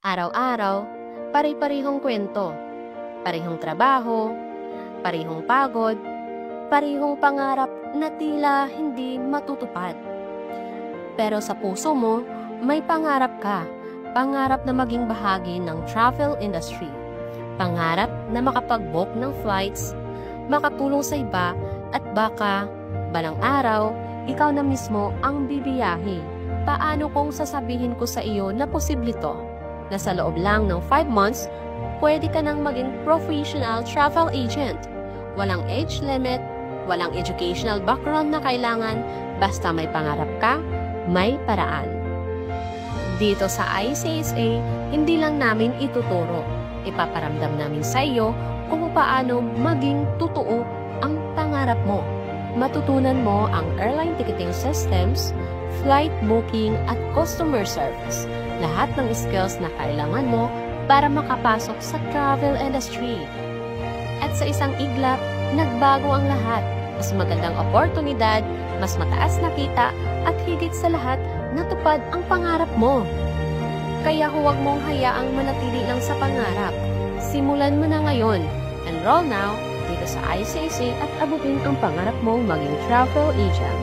Araw-araw, pare-parehong kwento, parehong trabaho, parehong pagod, parehong pangarap na tila hindi matutupad. Pero sa puso mo, may pangarap ka. Pangarap na maging bahagi ng travel industry. Pangarap na makapag-book ng flights, makatulong sa iba, at baka, balang araw, ikaw na mismo ang bibiyahe. Paano kung sasabihin ko sa iyo na posible to? Na sa loob lang ng 5 months, pwede ka nang maging professional travel agent. Walang age limit, walang educational background na kailangan, basta may pangarap ka, may paraan. Dito sa ICSA, hindi lang namin ituturo. Ipaparamdam namin sa iyo kung paano maging totoo ang pangarap mo. Matutunan mo ang airline ticketing systems, flight booking at customer service. Lahat ng skills na kailangan mo para makapasok sa travel industry. At sa isang iglap, nagbago ang lahat. Mas magandang oportunidad, mas mataas na kita, at higit sa lahat, natupad ang pangarap mo. Kaya huwag mong hayaang manatili lang sa pangarap. Simulan mo na ngayon. Enroll now dito sa ICSA at abutin ang pangarap mong maging travel agent.